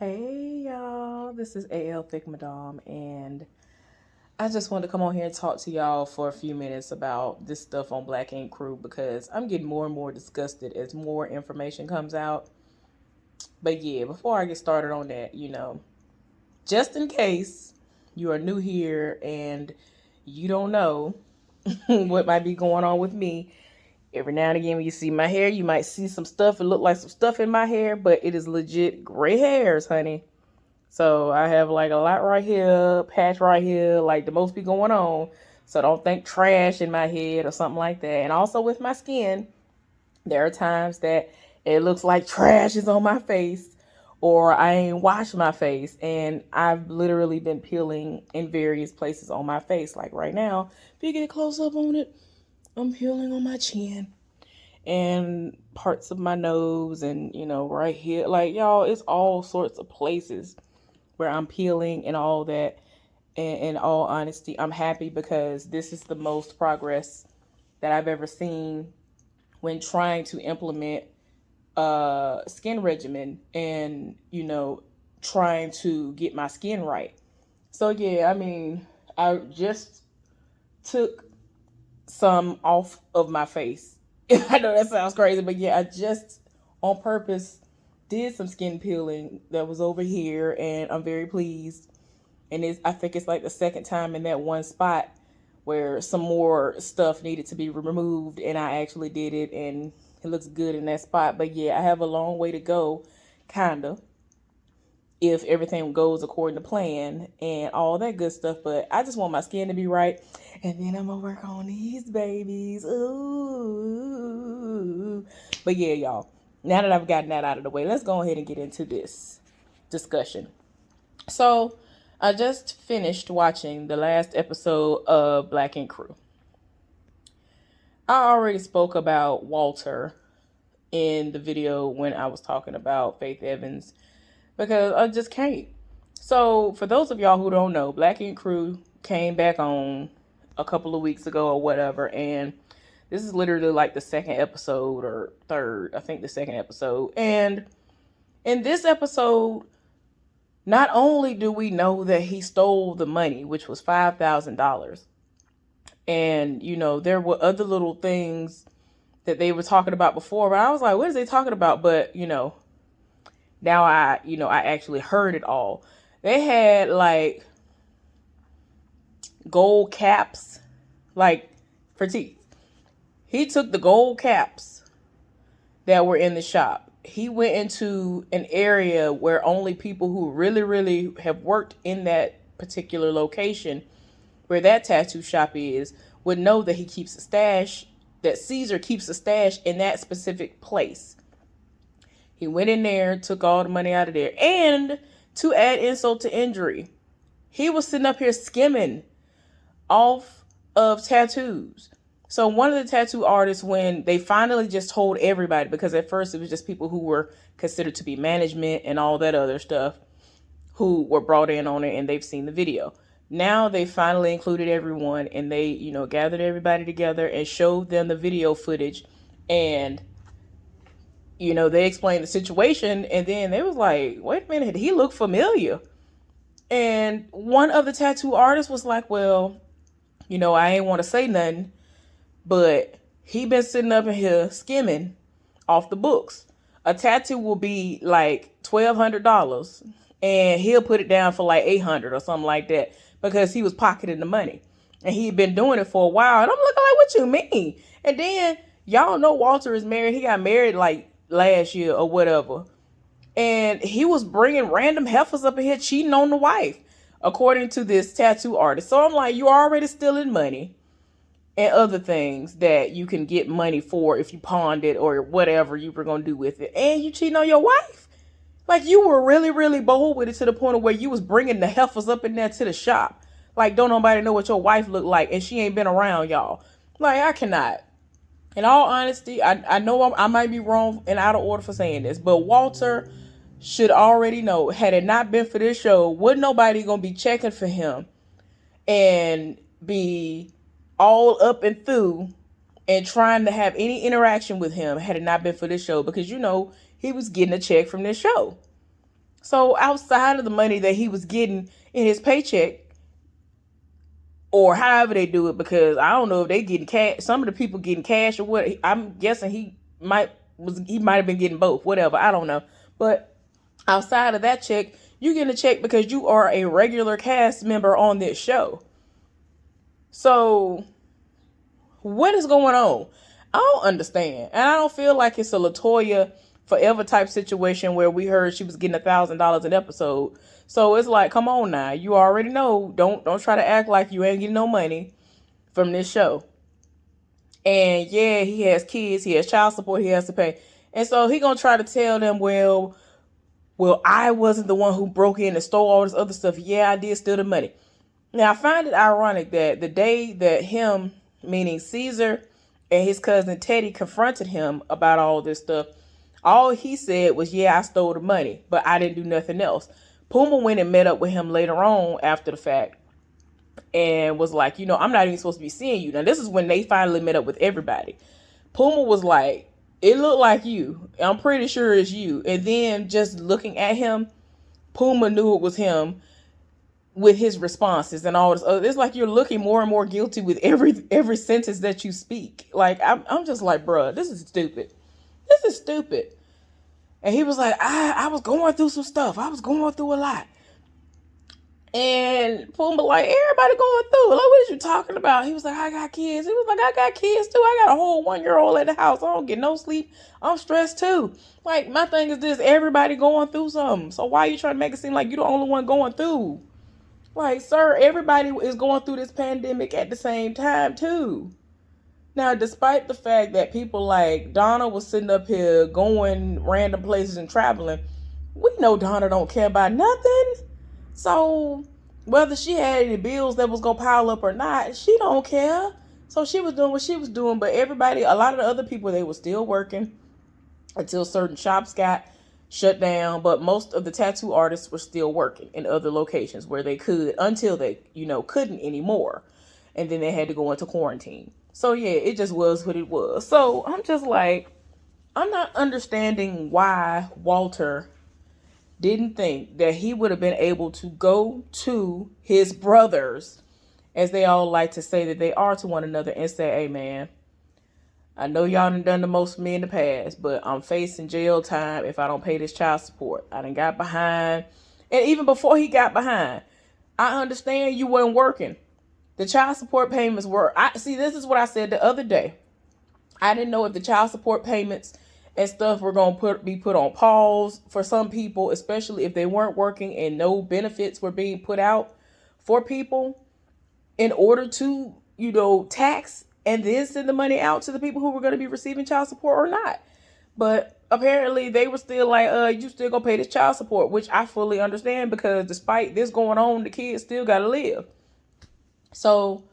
Hey y'all, this is AL Thick Madame, and I just wanted to come on here and talk to y'all for a few minutes about this stuff on Black Ink Crew because I'm getting more and more disgusted as more information comes out. But yeah, before I get started on that, just in case you are new here and you don't know what might be going on with me, every now and again when you see my hair, you might see some stuff. It look like some stuff in my hair, but it is legit gray hairs, honey. So I have like a lot right here, patch right here, like the most be going on. So don't think trash in my head or something like that. And also with my skin, there are times that it looks like trash is on my face or I ain't washed my face. And I've literally been peeling in various places on my face. Like right now, if you get close up on it, I'm peeling on my chin and parts of my nose and, right here. Like, y'all, it's all sorts of places where I'm peeling and all that. And in all honesty, I'm happy because this is the most progress that I've ever seen when trying to implement a skin regimen and, trying to get my skin right. So, yeah, I mean, I just took some off of my face. I know that sounds crazy, but yeah, I just on purpose did some skin peeling that was over here, and I'm very pleased. And I think it's like the second time in that one spot where some more stuff needed to be removed, and I actually did it, and it looks good in that spot. But yeah, I have a long way to go, kinda, if everything goes according to plan and all that good stuff. But I just want my skin to be right, and then I'm gonna work on these babies. Ooh. But yeah, y'all. Now that I've gotten that out of the way, let's go ahead and get into this discussion. So, I just finished watching the last episode of Black Ink Crew. I already spoke about Walter in the video when I was talking about Faith Evans because I just can't. So, for those of y'all who don't know, Black Ink Crew came back on a couple of weeks ago or whatever, and this is literally like the second episode or third, I think the second episode. And in this episode, not only do we know that he stole the money, which was $5,000, and there were other little things that they were talking about before, but I was like, what is they talking about? But now I actually heard it all. They had like gold caps, like for teeth. He took the gold caps that were in the shop. He went into an area where only people who really, really have worked in that particular location, where that tattoo shop is, would know that he keeps a stash, that Caesar keeps a stash in that specific place. He went in there, took all the money out of there. And to add insult to injury, he was sitting up here skimming off of tattoos. So one of the tattoo artists, when they finally just told everybody, because at first it was just people who were considered to be management and all that other stuff, who were brought in on it and they've seen the video. Now they finally included everyone and they, gathered everybody together and showed them the video footage. And, they explained the situation, and then they was like, wait a minute, he looked familiar. And one of the tattoo artists was like, well, I ain't want to say nothing, but he been sitting up in here skimming off the books. A tattoo will be like $1,200, and he'll put it down for like $800 or something like that because he was pocketing the money, and he'd been doing it for a while. And I'm looking like, what you mean? And then y'all know Walter is married. He got married like last year or whatever, and he was bringing random heifers up in here cheating on the wife, according to this tattoo artist. So I'm like, you already stealing money and other things that you can get money for if you pawned it or whatever you were going to do with it. And you cheating on your wife. Like, you were really, really bold with it to the point of where you was bringing the heifers up in there to the shop. Like, don't nobody know what your wife looked like, and she ain't been around y'all. Like, I cannot. In all honesty, I know I might be wrong and out of order for saying this, but Walter should already know, had it not been for this show, would nobody going to be checking for him and be all up and through and trying to have any interaction with him had it not been for this show, because he was getting a check from this show. So outside of the money that he was getting in his paycheck, or however they do it, because I don't know if they getting cash. Some of the people getting cash or what. I'm guessing he might have been getting both. Whatever, I don't know. But outside of that check, you getting a check because you are a regular cast member on this show. So what is going on? I don't understand, and I don't feel like it's a LaToya Forever type situation where we heard she was getting $1,000 an episode. So it's like, come on now, you already know. Don't try to act like you ain't getting no money from this show. And yeah, he has kids, he has child support he has to pay, and so he gonna try to tell them, well, I wasn't the one who broke in and stole all this other stuff. Yeah, I did steal the money. Now I find it ironic that the day that him, meaning Caesar, and his cousin Teddy confronted him about all this stuff, all he said was, yeah, I stole the money, but I didn't do nothing else. Puma went and met up with him later on after the fact and was like, I'm not even supposed to be seeing you. Now, this is when they finally met up with everybody. Puma was like, it looked like you. I'm pretty sure it's you. And then just looking at him, Puma knew it was him with his responses and all this other. It's like you're looking more and more guilty with every sentence that you speak. Like, I'm just like, bruh, this is stupid. This is stupid. And he was like, I was going through some stuff. I was going through a lot. And Puma like, everybody going through. Like, what are you talking about? He was like, I got kids. He was like, I got kids too. I got a whole 1-year-old at the house. I don't get no sleep. I'm stressed too. Like, my thing is this, everybody going through something. So why are you trying to make it seem like you're the only one going through? Like, sir, everybody is going through this pandemic at the same time too. Now, despite the fact that people like Donna was sitting up here going random places and traveling, we know Donna don't care about nothing. So whether she had any bills that was going to pile up or not, she don't care. So she was doing what she was doing. But everybody, a lot of the other people, they were still working until certain shops got shut down. But most of the tattoo artists were still working in other locations where they could until they, couldn't anymore. And then they had to go into quarantine. So yeah, it just was what it was. So I'm just like, I'm not understanding why Walter didn't think that he would have been able to go to his brothers, as they all like to say that they are to one another, and say, hey man, I know y'all done the most for me in the past, but I'm facing jail time if I don't pay this child support. I done got behind. And even before he got behind, I understand you weren't working. The child support payments were, this is what I said the other day. I didn't know if the child support payments and stuff were going to be put on pause for some people, especially if they weren't working and no benefits were being put out for people in order to, tax and then send the money out to the people who were going to be receiving child support or not. But apparently they were still like, you still gonna pay this child support, which I fully understand, because despite this going on, the kids still got to live. So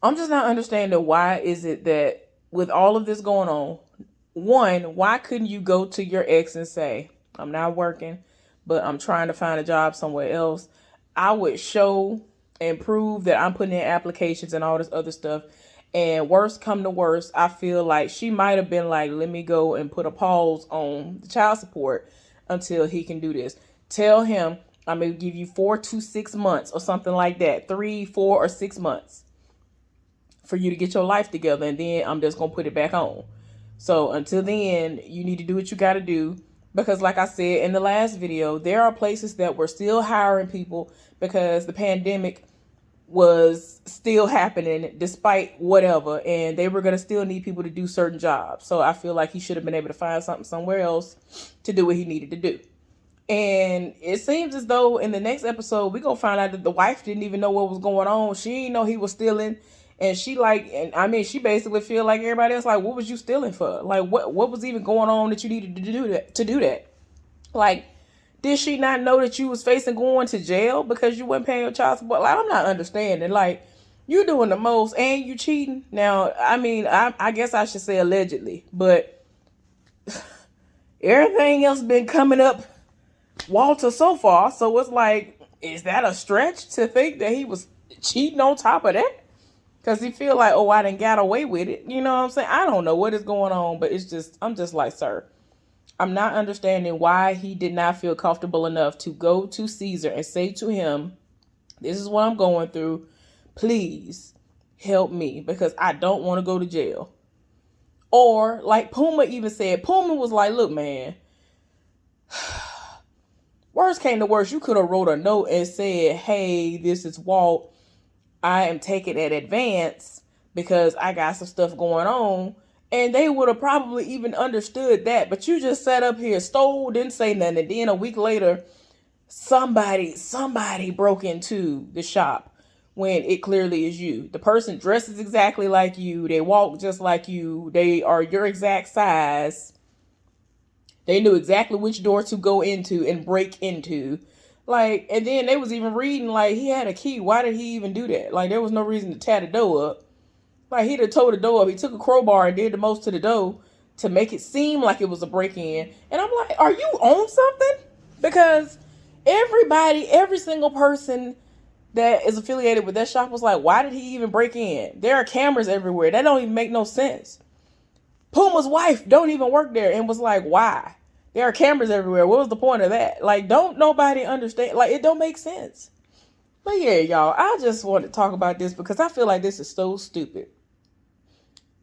I'm just not understanding, why is it that with all of this going on, one, why couldn't you go to your ex and say, I'm not working, but I'm trying to find a job somewhere else. I would show and prove that I'm putting in applications and all this other stuff. And worst come to worst, I feel like she might have been like, let me go and put a pause on the child support until he can do this. Tell him I'm going to give you 4 to 6 months or something like that. 3, 4, or 6 months for you to get your life together. And then I'm just going to put it back on. So until then, you need to do what you got to do. Because like I said in the last video, there are places that were still hiring people because the pandemic was still happening despite whatever. And they were going to still need people to do certain jobs. So I feel like he should have been able to find something somewhere else to do what he needed to do. And it seems as though in the next episode, we're going to find out that the wife didn't even know what was going on. She didn't know he was stealing. And she she basically feel like everybody else, like, what was you stealing for? Like, what was even going on that you needed to do that? Like, did she not know that you was facing going to jail because you weren't paying your child support? Like, I'm not understanding. Like, you doing the most and you cheating. Now, I guess I should say allegedly, but everything else been coming up Walter so far. So it's like, is that a stretch to think that he was cheating on top of that? Because he feel like, I done got away with it. You know what I'm saying? I don't know what is going on, but I'm just like, sir, I'm not understanding why he did not feel comfortable enough to go to Caesar and say to him, this is what I'm going through. Please help me because I don't want to go to jail. Or like Puma even said, Puma was like, look, man, worst came to worst, you could have wrote a note and said, hey, this is Walt. I am taking an advance because I got some stuff going on. And they would have probably even understood that. But you just sat up here, stole, didn't say nothing. And then a week later, somebody broke into the shop when it clearly is you. The person dresses exactly like you. They walk just like you. They are your exact size. They knew exactly which door to go into and break into. Like, and then they was even reading, like, he had a key. Why did he even do that? Like, there was no reason to tear the door up. Like, he'd have tore the door up. He took a crowbar and did the most to the door to make it seem like it was a break-in. And I'm like, are you on something? Because everybody, every single person that is affiliated with that shop was like, why did he even break in? There are cameras everywhere. That don't even make no sense. Puma's wife don't even work there and was like, why? There are cameras everywhere. What was the point of that? Like, don't nobody understand. Like, it don't make sense. But yeah, y'all, I just want to talk about this because I feel like this is so stupid.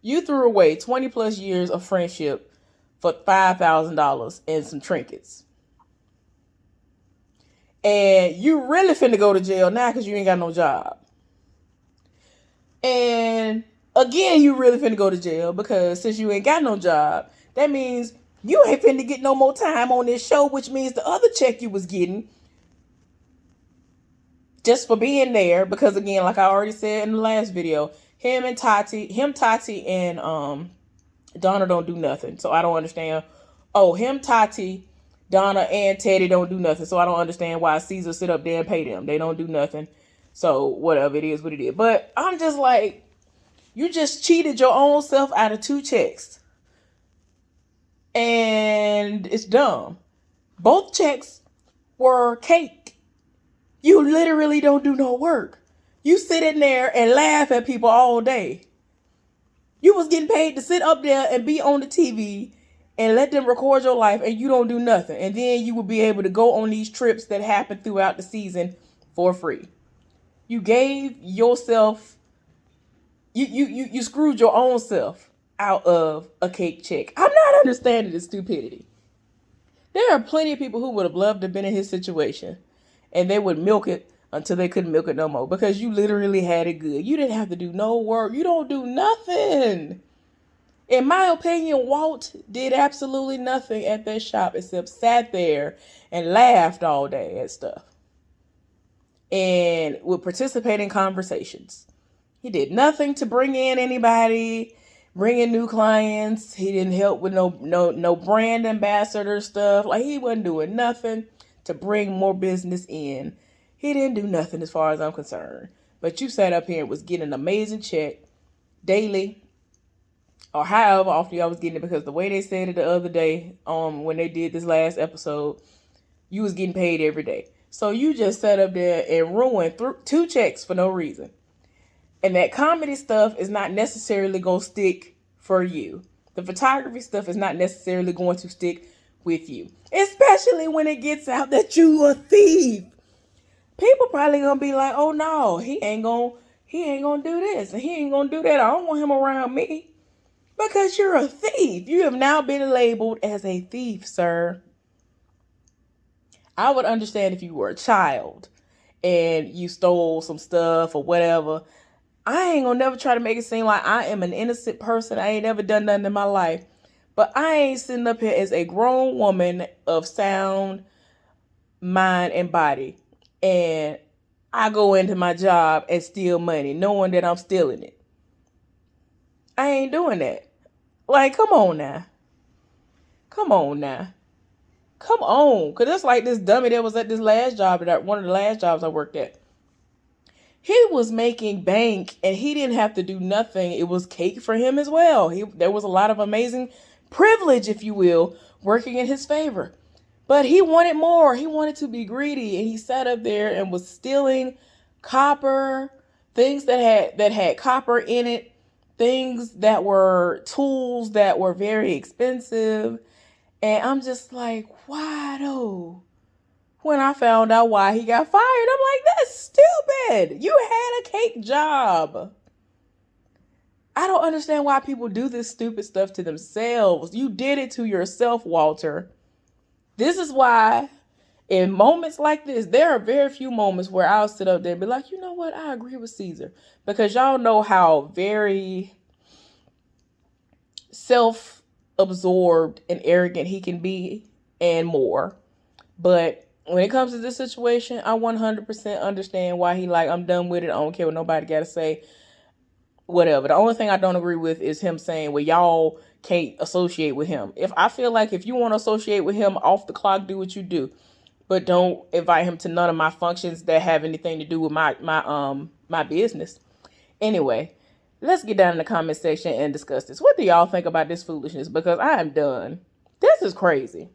You threw away 20 plus years of friendship for $5,000 and some trinkets. And you really finna go to jail now because you ain't got no job. And again, you really finna go to jail because since you ain't got no job, that means you ain't finna get no more time on this show, which means the other check you was getting just for being there, because again, like I already said in the last video, Tati, and Donna don't do nothing. So I don't understand. Oh, Tati, Donna, and Teddy don't do nothing. So I don't understand why Caesar sit up there and pay them. They don't do nothing. So whatever, it is what it is. But I'm just like, you just cheated your own self out of 2 checks. And it's dumb. Both checks were cake. You literally don't do no work. You sit in there and laugh at people all day. You was getting paid to sit up there and be on the TV and let them record your life, and you don't do nothing. And then you will be able to go on these trips that happen throughout the season for free. You gave yourself, you screwed your own self out of a cake check. I'm not understanding the stupidity. There are plenty of people who would have loved to have been in his situation, and they would milk it until they couldn't milk it no more because you literally had it good. You didn't have to do no work. You don't do nothing. In my opinion, Walt did absolutely nothing at that shop except sat there and laughed all day at stuff and would participate in conversations. He did nothing to bring in anybody, bring in new clients. He didn't help with no brand ambassador stuff. Like, he wasn't doing nothing to bring more business in. He didn't do nothing as far as I'm concerned. But you sat up here and was getting an amazing check daily, or however often y'all was getting it, because the way they said it the other day, when they did this last episode, you was getting paid every day. So you just sat up there and ruined 2 checks for no reason. And that comedy stuff is not necessarily going to stick for you. The photography stuff is not necessarily going to stick with you. Especially when it gets out that you a thief. People probably going to be like, oh no, he ain't going to do this and he ain't going to do that. I don't want him around me. Because you're a thief. You have now been labeled as a thief, sir. I would understand if you were a child and you stole some stuff or whatever. I ain't gonna never try to make it seem like I am an innocent person. I ain't never done nothing in my life. But I ain't sitting up here as a grown woman of sound mind and body, and I go into my job and steal money knowing that I'm stealing it. I ain't doing that. Like, come on now. Come on now. Come on. Because it's like this dummy that was at this last job, one of the last jobs I worked at. He was making bank and he didn't have to do nothing. It was cake for him as well. There was a lot of amazing privilege, if you will, working in his favor. But he wanted more. He wanted to be greedy, and he sat up there and was stealing copper, things that had copper in it, things that were tools that were very expensive. And I'm just like, why though? When I found out why he got fired, I'm like, that's stupid. You had a cake job. I don't understand why people do this stupid stuff to themselves. You did it to yourself, Walter. This is why in moments like this, there are very few moments where I'll sit up there and be like, you know what? I agree with Caesar. Because y'all know how very self absorbed and arrogant he can be and more. But when it comes to this situation, I 100% understand why he like, I'm done with it. I don't care what nobody got to say. Whatever. The only thing I don't agree with is him saying, well, y'all can't associate with him. If I feel like if you want to associate with him off the clock, do what you do. But don't invite him to none of my functions that have anything to do with my business. Anyway, let's get down in the comment section and discuss this. What do y'all think about this foolishness? Because I am done. This is crazy.